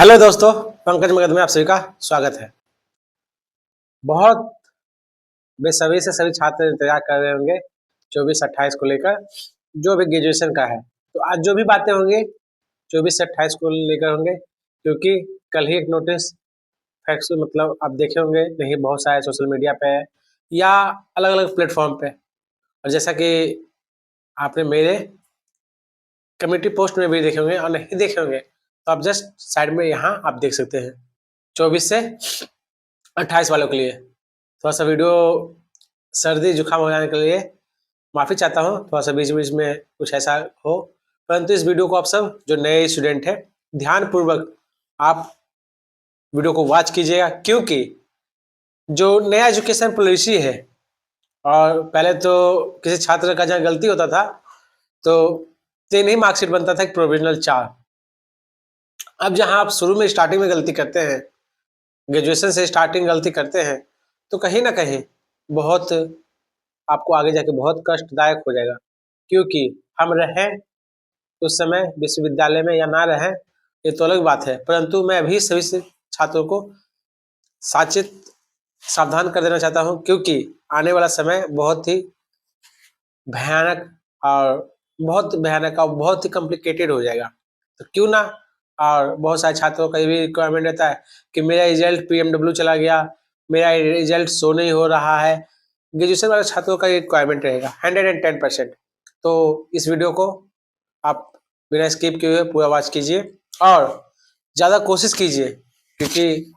Hello दोस्तों, पंकज मगध में आप सभी का स्वागत है। बहुत बेसब्री से सभी छात्र इंतजार कर रहे होंगे 24-28 को लेकर, जो भी ग्रेजुएशन का है। तो आज जो भी बातें होंगी 24 से 28 को लेकर होंगे, क्योंकि कल ही एक नोटिस फैक्स मतलब आप देखे होंगे, नहीं बहुत सारे सोशल मीडिया पे या अलग अलग प्लेटफॉर्म पे। और जैसा कि आपने मेरे कम्युनिटी पोस्ट में भी देखे होंगे और नहीं देखे होंगे, तो आप जस्ट साइड में यहाँ आप देख सकते हैं 24 से 28 वालों के लिए। थोड़ा सा वीडियो सर्दी जुकाम हो जाने के लिए माफ़ी चाहता हूँ, थोड़ा सा बीच बीच में कुछ ऐसा हो, परंतु इस वीडियो को आप सब जो नए स्टूडेंट हैं ध्यानपूर्वक आप वीडियो को वॉच कीजिएगा, क्योंकि जो नया एजुकेशन पॉलिसी है, और पहले तो किसी छात्र का जहाँ गलती होता था तो 3 ही मार्कशीट बनता था, एक प्रोविजनल 4। अब जहाँ आप शुरू में स्टार्टिंग में गलती करते हैं, ग्रेजुएशन से स्टार्टिंग गलती करते हैं, तो कहीं ना कहीं बहुत आपको आगे जाके बहुत कष्टदायक हो जाएगा। क्योंकि हम रहें उस समय विश्वविद्यालय में या ना रहें, ये तो अलग बात है, परंतु मैं अभी सभी से छात्रों को साचित सावधान कर देना चाहता हूँ, क्योंकि आने वाला समय बहुत ही भयानक और बहुत ही कॉम्प्लिकेटेड हो जाएगा। तो क्यों ना, और बहुत सारे छात्रों का ये भी रिक्वायरमेंट रहता है कि मेरा रिजल्ट PMW चला गया, मेरा रिजल्ट शो नहीं हो रहा है। ग्रेजुएशन वाले छात्रों का ये रिक्वायरमेंट रहेगा 110%। तो इस वीडियो को आप बिना स्किप किए हुए पूरा वॉच कीजिए और ज़्यादा कोशिश कीजिए, क्योंकि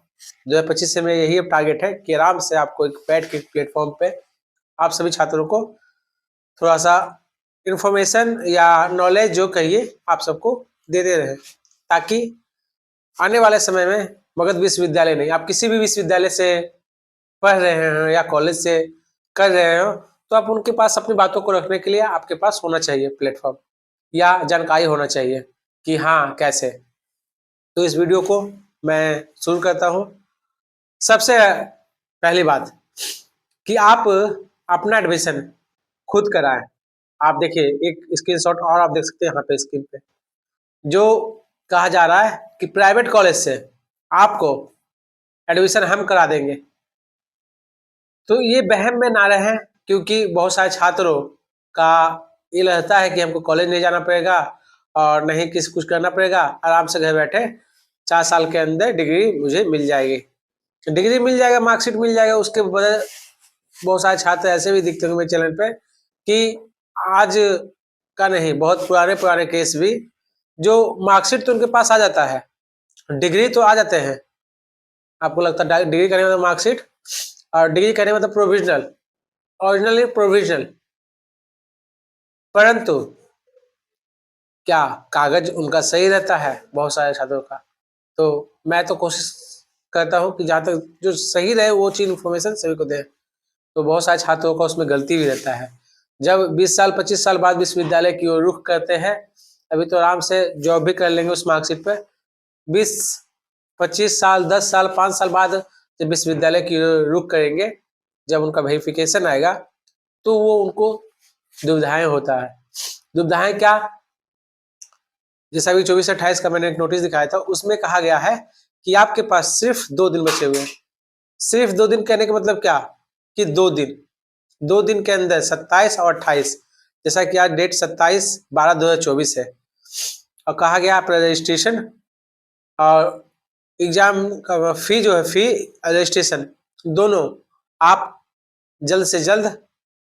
2025 से मेरा यही टारगेट है कि आराम से आपको एक बैठ के प्लेटफॉर्म पे आप सभी छात्रों को थोड़ा सा इंफॉर्मेशन या नॉलेज जो कहिए आप सबको देते रहें, ताकि आने वाले समय में मगध विश्वविद्यालय नहीं, आप किसी भी विश्वविद्यालय से पढ़ रहे हैं या कॉलेज से कर रहे हो, तो आप उनके पास अपनी बातों को रखने के लिए आपके पास होना चाहिए प्लेटफॉर्म या जानकारी होना चाहिए कि हाँ कैसे। तो इस वीडियो को मैं शुरू करता हूँ। सबसे पहली बात कि आप अपना एडमिशन खुद कराएं। आप देखिए एक स्क्रीनशॉट और आप देख सकते हैं यहाँ पे स्क्रीन पे, जो कहा जा रहा है कि प्राइवेट कॉलेज से आपको एडमिशन हम करा देंगे। तो ये वहम में ना रहें, क्योंकि बहुत सारे छात्रों का ये रहता है कि हमको कॉलेज नहीं जाना पड़ेगा और नहीं किसी कुछ करना पड़ेगा, आराम से घर बैठे 4 साल के अंदर डिग्री मुझे मिल जाएगी, डिग्री मिल जाएगा, मार्कशीट मिल जाएगा। उसके बदले बहुत सारे छात्र ऐसे भी दिखते होंगे मेरे चैनल पे कि आज का नहीं, बहुत पुराने पुराने केस भी, जो मार्कशीट तो उनके पास आ जाता है, डिग्री तो आ जाते हैं, आपको लगता है डिग्री करने मतलब मार्कशीट, और डिग्री करने मतलब प्रोविजनल, ओरिजिनली प्रोविजनल, परंतु क्या कागज उनका सही रहता है बहुत सारे छात्रों का। तो मैं तो कोशिश करता हूँ कि जहाँ तक जो सही रहे वो चीज इन्फॉर्मेशन सभी को दें। तो बहुत सारे छात्रों का उसमें गलती भी रहता है। जब 20 साल 25 साल बाद विश्वविद्यालय की ओर रुख करते हैं, अभी तो आराम से जॉब भी कर लेंगे उस मार्कशीट पे। 20-25 साल 10 साल 5 साल बाद जब विश्वविद्यालय की ओर रुख करेंगे, जब उनका वेरिफिकेशन आएगा, तो वो उनको दुविधाएं होता है। दुविधाएं क्या, जैसा भी 24 से 28 का मैंने एक नोटिस दिखाया था, उसमें कहा गया है कि आपके पास सिर्फ 2 दिन बचे हुए हैं। सिर्फ 2 दिन कहने का मतलब क्या, कि 2 दिन के अंदर 27 और 28, जैसा कि आज डेट 27/12/2024 है, और कहा गया आप रजिस्ट्रेशन और एग्जाम का फी जो है, फी रजिस्ट्रेशन दोनों आप जल्द से जल्द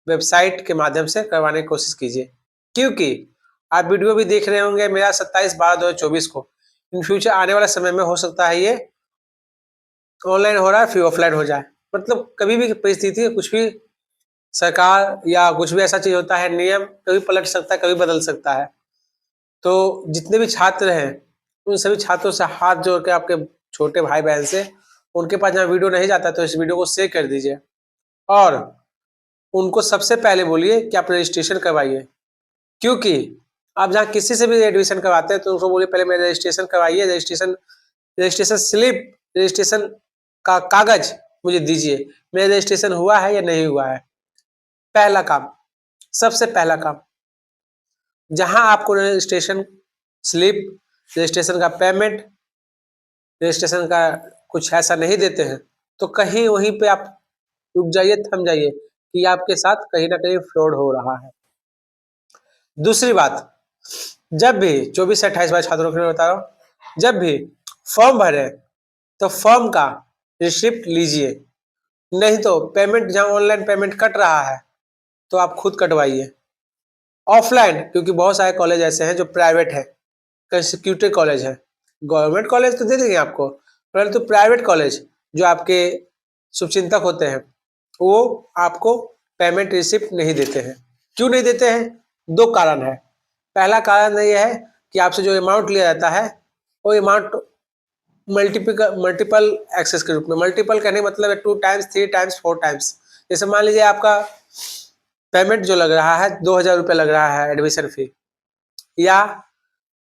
वेबसाइट के माध्यम से करवाने की कोशिश कीजिए। क्योंकि आप वीडियो भी देख रहे होंगे मेरा 27/12/2024 को, इन फ्यूचर आने वाले समय में हो सकता है ये ऑनलाइन हो रहा है फिर ऑफलाइन हो जाए। मतलब कभी भी परिस्थिति कुछ भी, सरकार या कुछ भी ऐसा चीज होता है, नियम कभी पलट सकता है, कभी बदल सकता है। तो जितने भी छात्र हैं उन सभी छात्रों से हाथ जोड़ के, आपके छोटे भाई बहन से, उनके पास जहाँ वीडियो नहीं जाता तो इस वीडियो को शेयर कर दीजिए और उनको सबसे पहले बोलिए कि आप रजिस्ट्रेशन करवाइए। क्योंकि आप जहाँ किसी से भी एडमिशन करवाते हैं तो उनको बोलिए पहले मेरा रजिस्ट्रेशन करवाइए, रजिस्ट्रेशन स्लिप, रजिस्ट्रेशन का कागज मुझे दीजिए, मेरा रजिस्ट्रेशन हुआ है या नहीं हुआ है। पहला काम, सबसे पहला काम, जहां आपको रजिस्ट्रेशन स्लिप, रजिस्ट्रेशन का पेमेंट रजिस्ट्रेशन का कुछ ऐसा नहीं देते हैं तो कहीं वहीं पे आप रुक जाइए, थम जाइए कि आपके साथ कहीं ना कहीं फ्रॉड हो रहा है। दूसरी बात, जब भी 24 से 28 बार छात्रों के लिए बता रहा हूँ, जब भी फॉर्म भरे तो फॉर्म का रिसिप्ट लीजिए, नहीं तो पेमेंट जहाँ ऑनलाइन पेमेंट कट रहा है तो आप खुद कटवाइए। ऑफलाइन, क्योंकि बहुत सारे कॉलेज ऐसे हैं जो प्राइवेट है, कंसिक्यूटिव कॉलेज है, गवर्नमेंट कॉलेज तो दे देंगे आपको, परंतु प्राइवेट कॉलेज जो आपके शुभचिंतक होते हैं वो आपको पेमेंट रिसिप्ट नहीं देते हैं। क्यों नहीं देते हैं? दो कारण है। पहला कारण ये है कि आपसे जो अमाउंट लिया जाता है वो अमाउंट मल्टीपल एक्सेस के रूप में, मल्टीपल कहने मतलब 2 टाइम्स 3 टाइम्स 4 टाइम्स। जैसे मान लीजिए आपका पेमेंट जो लग रहा है 2,000 रुपये लग रहा है एडमिशन फी, या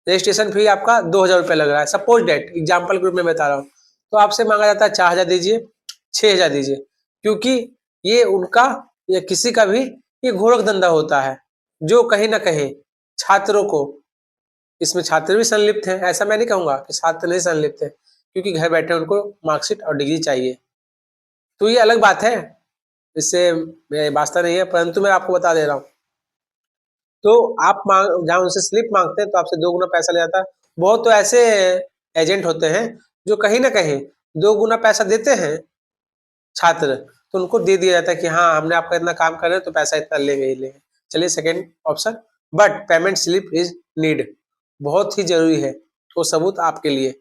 रजिस्ट्रेशन फी आपका 2,000 रुपये लग रहा है, सपोज डेट एग्जाम्पल ग्रुप में बता रहा हूँ, तो आपसे मांगा जाता है 4,000 दीजिए, 6,000 दीजिए, क्योंकि ये उनका या किसी का भी ये घोरक धंधा होता है जो कहीं ना कहीं छात्रों को, इसमें छात्र भी संलिप्त हैं, ऐसा मैं नहीं कहूंगा कि छात्र नहीं संलिप्त है, क्योंकि घर बैठे उनको मार्कशीट और डिग्री चाहिए, तो ये अलग बात है, इससे मैं वास्ता नहीं है, परंतु मैं आपको बता दे रहा हूँ। तो आप जहाँ उनसे स्लिप मांगते हैं तो आपसे 2 गुना पैसा ले जाता है। बहुत तो ऐसे एजेंट होते हैं जो कहीं ना कहीं 2 गुना पैसा देते हैं छात्र, तो उनको दे दिया जाता है कि हाँ हमने आपका इतना काम कर रहे हैं तो पैसा इतना लेंगे ही लेंगे। चलिए second option, but payment slip is need, बहुत ही जरूरी है वो सबूत आपके लिए,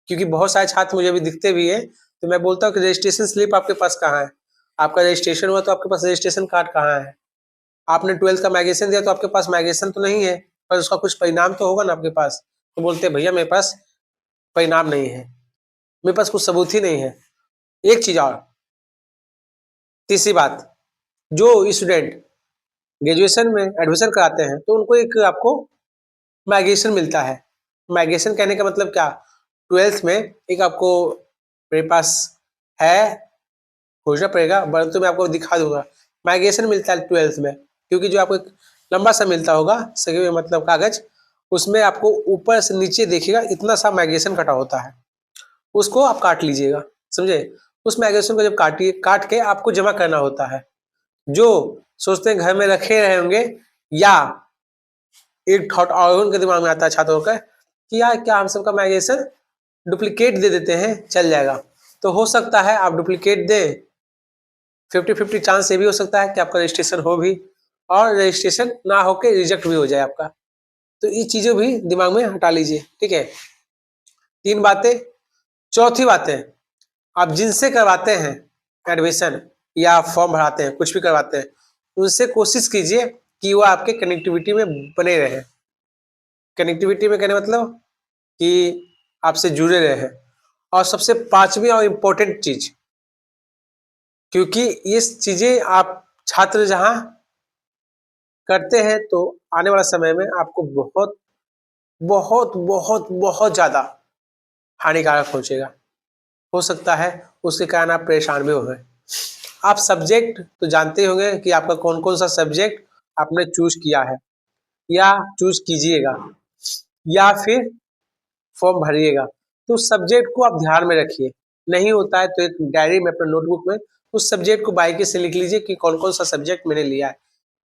क्योंकि बहुत सारे छात्र मुझे भी दिखते भी है, तो मैं बोलता हूँ कि रजिस्ट्रेशन स्लिप आपके पास कहाँ है? आपका रजिस्ट्रेशन हुआ तो आपके पास रजिस्ट्रेशन कार्ड कहाँ है? आपने 12th का माइग्रेशन दिया तो आपके पास माइग्रेशन तो नहीं है, पर उसका कुछ परिणाम तो होगा ना आपके पास, तो बोलते हैं भैया मेरे पास परिणाम नहीं है, मेरे पास कुछ सबूत ही नहीं है। एक चीज और, तीसरी बात, जो स्टूडेंट ग्रेजुएशन में एडमिशन कराते हैं तो उनको एक आपको माइग्रेशन मिलता है। माइग्रेशन कहने का मतलब क्या? 12th में एक आपको मेरे पास है, खोजना पड़ेगा, परंतु मैं आपको दिखा दूंगा। माइग्रेशन मिलता है 12th में, क्योंकि जो आपको एक लंबा सा मिलता होगा सही मतलब कागज, उसमें आपको ऊपर से नीचे देखिएगा इतना सा माइग्रेशन कटा होता है, उसको आप काट लीजिएगा, समझे? उस माइग्रेशन को जब काटिए, काट के आपको जमा करना होता है। जो सोचते हैं घर में रखे रहे होंगे, या एक थॉट और उनके दिमाग में आता है छात्रों का कि यार क्या हम सबका माइग्रेशन डुप्लीकेट दे देते हैं चल जाएगा, तो हो सकता है आप डुप्लीकेट दें, 50-50 चांस ये भी हो सकता है कि आपका रजिस्ट्रेशन हो भी और रजिस्ट्रेशन ना होके रिजेक्ट भी हो जाए आपका, तो ये चीजें भी दिमाग में हटा लीजिए, ठीक है? 3 बातें। चौथी बातें, आप जिनसे करवाते हैं एडमिशन या फॉर्म भराते हैं, कुछ भी करवाते हैं, उनसे कोशिश कीजिए कि वो आपके कनेक्टिविटी में बने रहे। कनेक्टिविटी में कहने मतलब कि आपसे जुड़े रहे। और सबसे पांचवी और इम्पोर्टेंट चीज, क्योंकि ये चीजें आप छात्र जहां करते हैं तो आने वाले समय में आपको बहुत बहुत बहुत बहुत ज्यादा हानिकारक पहुंचेगा, हो सकता है उसके कारण आप परेशान भी हो गए। आप सब्जेक्ट तो जानते ही होंगे कि आपका कौन कौन सा सब्जेक्ट आपने चूज किया है या चूज कीजिएगा या फिर फॉर्म भरिएगा, तो उस सब्जेक्ट को आप ध्यान में रखिए। नहीं होता है तो एक डायरी में अपने नोटबुक में उस सब्जेक्ट को बारीकी से लिख लीजिए कि कौन कौन सा सब्जेक्ट मैंने लिया है।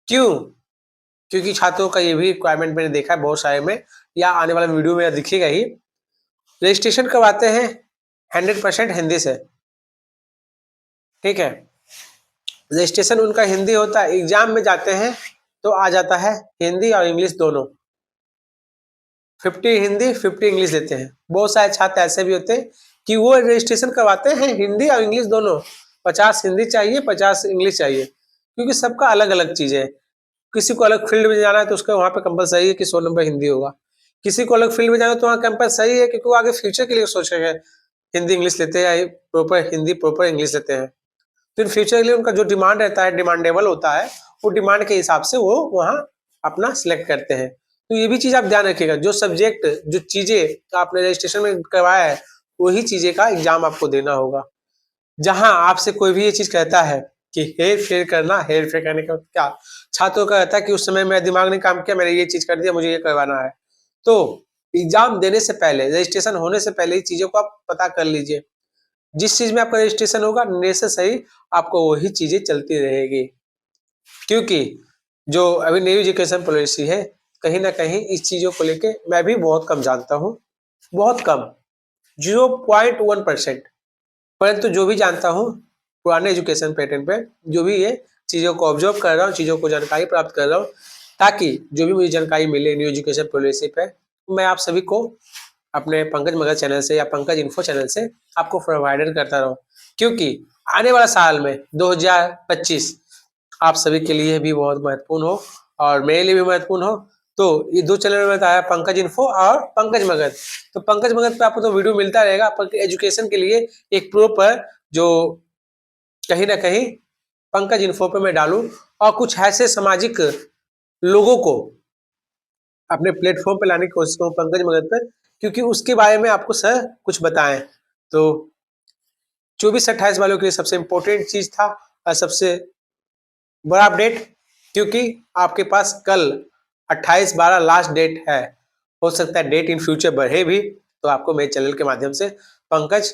क्यों? क्योंकि छात्रों का ये भी रिक्वायरमेंट मैंने देखा है बहुत सारे में, या आने वाले वीडियो में दिखेगा ही, रजिस्ट्रेशन करवाते हैं 100% हिंदी से, ठीक है? रजिस्ट्रेशन उनका हिंदी होता है, एग्जाम में जाते हैं तो आ जाता है हिंदी और इंग्लिश दोनों, 50 हिंदी 50 इंग्लिश देते हैं। बहुत सारे छात्र ऐसे भी होते हैं कि वो रजिस्ट्रेशन करवाते हैं हिंदी और इंग्लिश दोनों, 50 हिंदी चाहिए 50 इंग्लिश चाहिए, क्योंकि सबका अलग अलग चीज है। किसी को अलग फील्ड में जाना है तो उसका वहाँ पे कंपलसरी है कि 100 नंबर हिंदी होगा, किसी को अलग फील्ड में जाना है तो वहाँ कंपलसरी है क्योंकि वो आगे फ्यूचर के लिए सोच रहे हैं हिंदी इंग्लिश लेते हैं, प्रॉपर हिंदी प्रॉपर इंग्लिश लेते हैं, तो इन फ्यूचर के लिए उनका जो डिमांड रहता है, डिमांडेबल होता है, वो डिमांड के हिसाब से वो वहाँ अपना सिलेक्ट करते हैं। तो ये भी चीज आप ध्यान रखिएगा, जो सब्जेक्ट जो चीजें आपने रजिस्ट्रेशन में करवाया है वही चीजें का एग्जाम आपको देना होगा। जहां आपसे कोई भी ये चीज कहता है कि हेर फेर करना, हेर फेर करने का क्या, छात्रों का रहता है कि उस समय मेरा दिमाग ने काम किया, मैंने ये चीज कर दिया, मुझे ये करवाना है, तो एग्जाम देने से पहले, रजिस्ट्रेशन होने से पहले ही चीजों को आप पता कर लीजिए। जिस चीज में आपका रजिस्ट्रेशन होगा नेसेसरी आपको वही चीजें चलती रहेगी, क्योंकि जो अभी न्यू एजुकेशन पॉलिसी है कहीं ना कहीं इस चीजों को लेके मैं भी बहुत कम जानता हूँ, बहुत कम, 0.1%। परंतु जो भी जानता हूँ पुराने एजुकेशन पैटर्न पे, जो भी ये चीजों को ऑब्जर्व कर रहा हूँ, चीजों को जानकारी प्राप्त कर रहा हूँ, ताकि जो भी मुझे जानकारी मिले न्यू एजुकेशन पॉलिसी पे मैं आप सभी को अपने पंकज मगध चैनल से या पंकज इन्फो चैनल से आपको प्रोवाइडर करता रहूं, क्योंकि आने वाला साल में 2025 आप सभी के लिए भी बहुत महत्वपूर्ण हो और मेरे लिए भी महत्वपूर्ण हो। तो ये दो चैनल में बताया, पंकज इन्फो और पंकज मगध। तो पंकज मगध पे आपको तो वीडियो मिलता रहेगा, पर एजुकेशन के लिए एक प्रॉपर जो कहीं ना कहीं पंकज इन्फो पे मैं डालूं और कुछ ऐसे सामाजिक लोगों को अपने प्लेटफॉर्म पे लाने की कोशिश करूं पंकज मगध पर, क्योंकि उसके बारे में आपको सर कुछ बताएं। तो 24-28 वालों के लिए सबसे इम्पोर्टेंट चीज था और सबसे बड़ा अपडेट, क्योंकि आपके पास कल 28/12 लास्ट डेट है। हो सकता है डेट इन फ्यूचर बढ़े भी, तो आपको मेरे चैनल के माध्यम से, पंकज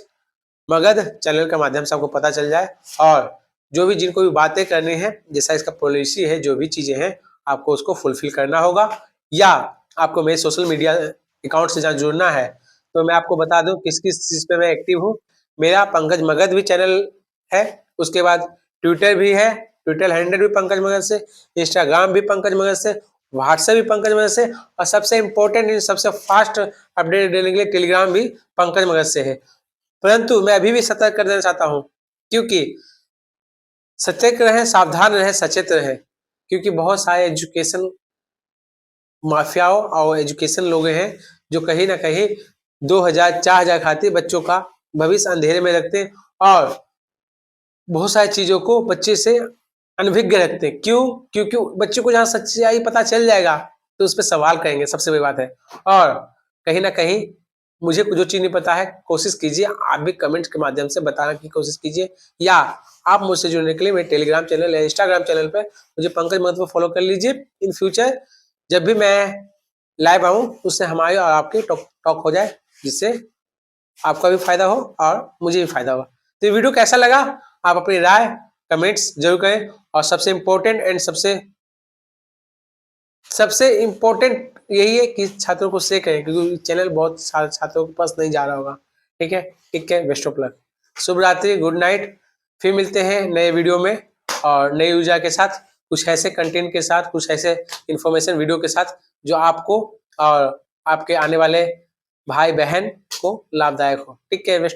मगध चैनल के माध्यम से आपको पता चल जाए। और जो भी जिनको भी बातें करनी है, जैसा इसका पॉलिसी है, जो भी चीजें हैं आपको उसको फुलफिल करना होगा, या आपको मेरे सोशल मीडिया अकाउंट से जहाँ जुड़ना है। तो मैं आपको बता दूं किस किस चीज पे मैं एक्टिव हूँ। मेरा पंकज मगध भी चैनल है, उसके बाद ट्विटर भी है, ट्विटर हैंडल भी पंकज मगध से, इंस्टाग्राम भी पंकज मगध से, व्हाट्सएप भी पंकज मगध से, और सबसे इंपॉर्टेंट सबसे फास्ट अपडेट देने के लिए टेलीग्राम भी पंकज मगध से है। परंतु मैं अभी भी सतर्क कर देना चाहता हूँ, क्योंकि सतर्क रहे, सावधान रहे, सचेत रहे, क्योंकि बहुत सारे एजुकेशन माफियाओं और एजुकेशन लोग हैं जो कहीं ना कहीं 2000-4000 खातिर बच्चों का भविष्य अंधेरे में रखते हैं और बहुत सारी चीजों को बच्चे से अनभिज्ञ रखते हैं। क्यों? क्योंकि बच्चे को जहाँ सच्चाई पता चल जाएगा तो उस पर सवाल करेंगे, सबसे बड़ी बात है। और कहीं ना कहीं मुझे जो चीज नहीं पता है, कोशिश कीजिए आप भी कमेंट के माध्यम से बताने की कोशिश कीजिए, या आप मुझसे जुड़ने के लिए मेरे टेलीग्राम चैनल या इंस्टाग्राम चैनल पर मुझे पंकज मगध पर फॉलो कर लीजिए। इन फ्यूचर जब भी मैं लाइव आऊँ उससे हमारी और आपकी टॉक हो जाए, जिससे आपका भी फायदा हो और मुझे भी फायदा हो। तो ये वीडियो कैसा लगा आप अपनी राय कमेंट्स जरूर करें, और सबसे इम्पोर्टेंट एंड सबसे इम्पोर्टेंट यही है कि छात्रों को शेयर करें, क्योंकि चैनल बहुत सारे छात्रों के पास नहीं जा रहा होगा। ठीक है, बेस्ट ऑफ लक, शुभ रात्रि, गुड नाइट। फिर मिलते हैं नए वीडियो में और नई ऊर्जा के साथ, कुछ ऐसे कंटेंट के साथ, कुछ ऐसे इंफॉर्मेशन वीडियो के साथ जो आपको और आपके आने वाले भाई बहन को लाभदायक हो। ठीक है, बेस्ट।